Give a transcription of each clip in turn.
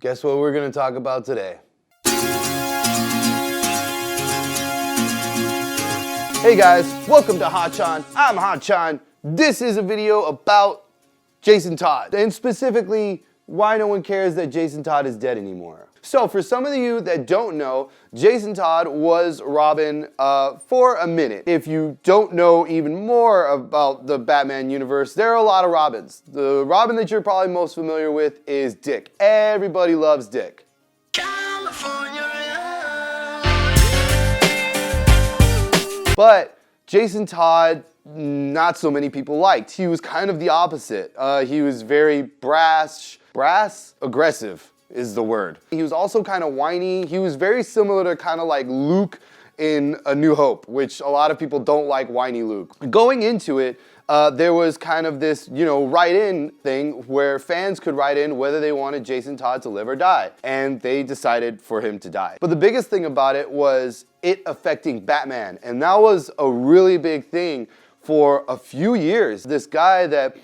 Guess what we're gonna talk about today? Hey guys, welcome to Hawchan. I'm Hawchan. This is a video about Jason Todd, and specifically why no one cares that Jason Todd is dead anymore. So for some of you that don't know, Jason Todd was Robin for a minute. If you don't know even more about the Batman universe, there are a lot of Robins. The Robin that you're probably most familiar with is Dick. Everybody loves Dick. But Jason Todd, not so many people liked. He was kind of the opposite. He was very brash, aggressive is the word. He was also kind of whiny. He was very similar to kind of like Luke in A New Hope, which a lot of people don't like whiny Luke. Going into it, there was kind of this, write-in thing where fans could write in whether they wanted Jason Todd to live or die, and they decided for him to die. But the biggest thing about it was it affecting Batman, and that was a really big thing for a few years. This guy that,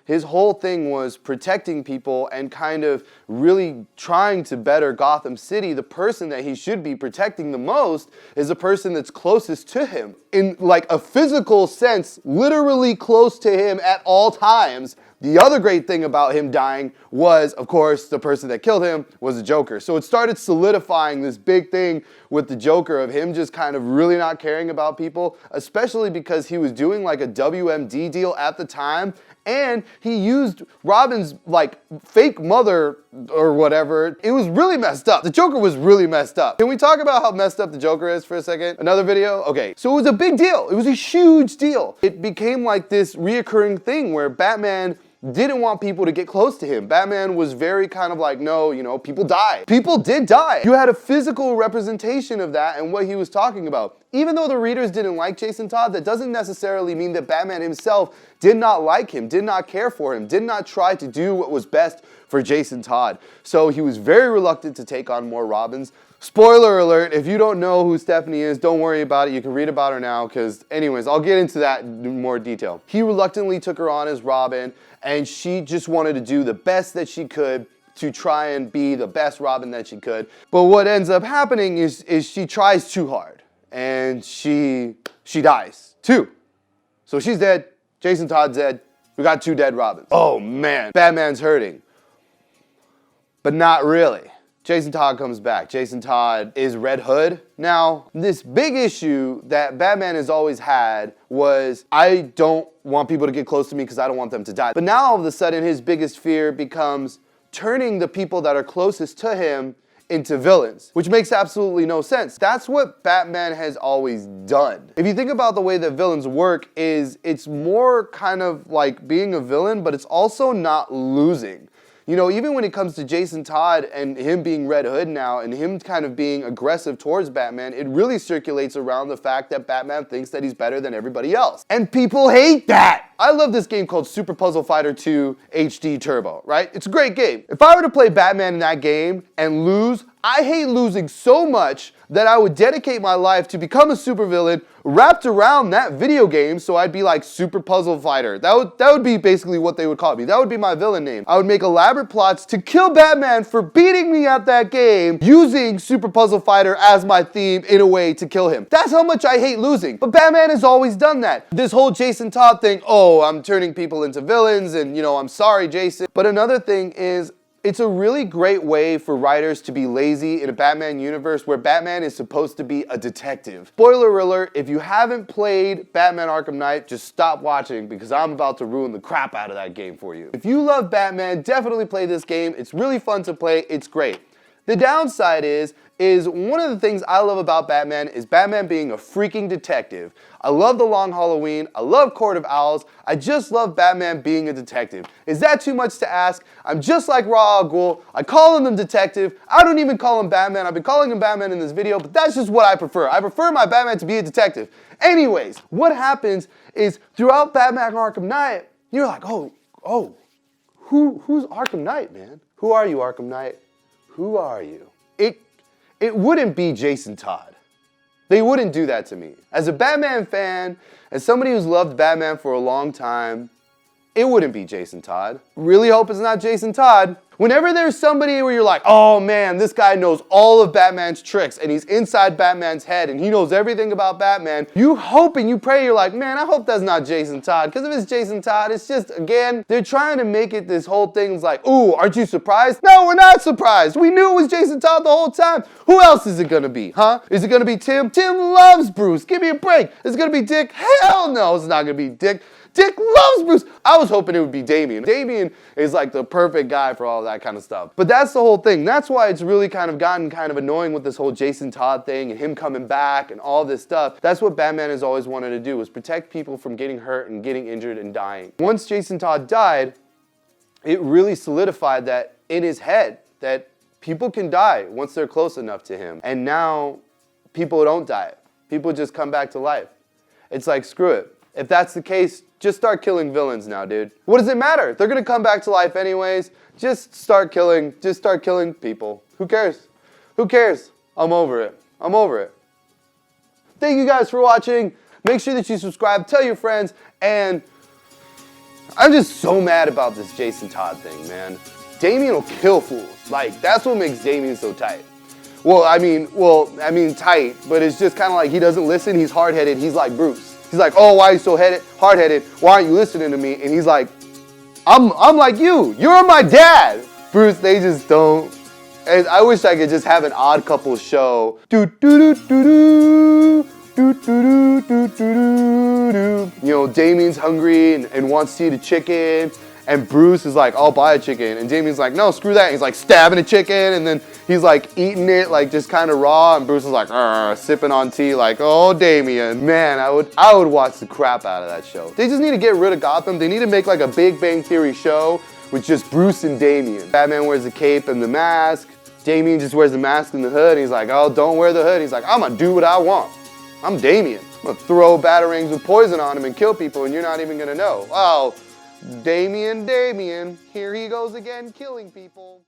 his whole thing was protecting people and kind of really trying to better Gotham City. The person that he should be protecting the most is the person that's closest to him. In like a physical sense, literally close to him at all times. The other great thing about him dying was, of course, the person that killed him was the Joker. So it started solidifying this big thing with the Joker of him just kind of really not caring about people, especially because he was doing like a WMD deal at the time, and he used Robin's like fake mother or whatever. It was really messed up. The Joker was really messed up. Can we talk about how messed up the Joker is for a second? Another video? Okay, so it was a big deal. It was a huge deal. It became like this reoccurring thing where Batman didn't want people to get close to him. Batman was very kind of like, no, people die. People did die. You had a physical representation of that and what he was talking about. Even though the readers didn't like Jason Todd, that doesn't necessarily mean that Batman himself did not like him, did not care for him, did not try to do what was best for Jason Todd. So he was very reluctant to take on more Robins. Spoiler alert, if you don't know who Stephanie is, don't worry about it. You can read about her now because anyways, I'll get into that in more detail. He reluctantly took her on as Robin, and she just wanted to do the best that she could to try and be the best Robin that she could. But what ends up happening is she tries too hard, and she dies too. So she's dead, Jason Todd's dead, we got two dead Robins. Oh man, Batman's hurting. But not really. Jason Todd comes back. Jason Todd is Red Hood. Now, this big issue that Batman has always had was, I don't want people to get close to me because I don't want them to die. But now all of a sudden, his biggest fear becomes turning the people that are closest to him into villains, which makes absolutely no sense. That's what Batman has always done. If you think about the way that villains work, it's more kind of like being a villain, but it's also not losing. Even when it comes to Jason Todd and him being Red Hood now and him kind of being aggressive towards Batman, it really circulates around the fact that Batman thinks that he's better than everybody else. And people hate that! I love this game called Super Puzzle Fighter 2 HD Turbo, right? It's a great game. If I were to play Batman in that game and lose, I hate losing so much that I would dedicate my life to become a supervillain wrapped around that video game, so I'd be like Super Puzzle Fighter. That would be basically what they would call me. That would be my villain name. I would make elaborate plots to kill Batman for beating me at that game using Super Puzzle Fighter as my theme in a way to kill him. That's how much I hate losing. But Batman has always done that. This whole Jason Todd thing, oh, I'm turning people into villains and, I'm sorry, Jason. But another thing is, it's a really great way for writers to be lazy in a Batman universe where Batman is supposed to be a detective. Spoiler alert, if you haven't played Batman Arkham Knight, just stop watching because I'm about to ruin the crap out of that game for you. If you love Batman, definitely play this game. It's really fun to play. It's great. The downside is one of the things I love about Batman is Batman being a freaking detective. I love The Long Halloween. I love Court of Owls. I just love Batman being a detective. Is that too much to ask? I'm just like Ra's al Ghul. I call him the detective. I don't even call him Batman. I've been calling him Batman in this video, but that's just what I prefer. I prefer my Batman to be a detective. Anyways, what happens is throughout Batman Arkham Knight, you're like, oh, who's Arkham Knight, man? Who are you, Arkham Knight? Who are you? It wouldn't be Jason Todd. They wouldn't do that to me. As a Batman fan, as somebody who's loved Batman for a long time, it wouldn't be Jason Todd. Really hope it's not Jason Todd. Whenever there's somebody where you're like, oh man, this guy knows all of Batman's tricks and he's inside Batman's head and he knows everything about Batman, you hope and you pray, you're like, man, I hope that's not Jason Todd. Because if it's Jason Todd, it's just, again, they're trying to make it this whole thing's like, ooh, aren't you surprised? No, we're not surprised. We knew it was Jason Todd the whole time. Who else is it gonna be, huh? Is it gonna be Tim? Tim loves Bruce. Give me a break. Is it gonna be Dick? Hell no, it's not gonna be Dick. Dick loves Bruce. I was hoping it would be Damian. Damian is like the perfect guy for all that kind of stuff. But that's the whole thing. That's why it's really kind of gotten kind of annoying with this whole Jason Todd thing and him coming back and all this stuff. That's what Batman has always wanted to do, is protect people from getting hurt and getting injured and dying. Once Jason Todd died, it really solidified that in his head that people can die once they're close enough to him. And now people don't die. People just come back to life. It's like, screw it. If that's the case, just start killing villains now, dude. What does it matter? They're gonna come back to life anyways. Just start killing people. Who cares? Who cares? I'm over it. I'm over it. Thank you guys for watching. Make sure that you subscribe, tell your friends, and I'm just so mad about this Jason Todd thing, man. Damian will kill fools. Like, that's what makes Damian so tight. I mean tight, but it's just kind of like he doesn't listen. He's hard-headed. He's like Bruce. He's like, oh, why are you so hard-headed? Why aren't you listening to me? And he's like, I'm like you. You're my dad. Bruce, they just don't. And I wish I could just have an Odd Couple show. You know, Damian's hungry and wants to eat a chicken. And Bruce is like, I'll buy a chicken. And Damian's like, no, screw that. And he's like stabbing a chicken. And then he's like eating it like just kind of raw. And Bruce is like, sipping on tea like, oh, Damian. Man, I would watch the crap out of that show. They just need to get rid of Gotham. They need to make like a Big Bang Theory show with just Bruce and Damian. Batman wears the cape and the mask. Damian just wears the mask and the hood. And he's like, oh, don't wear the hood. He's like, I'm going to do what I want. I'm Damian. I'm going to throw batarangs with poison on him and kill people and you're not even going to know. Oh, Damian, here he goes again, killing people.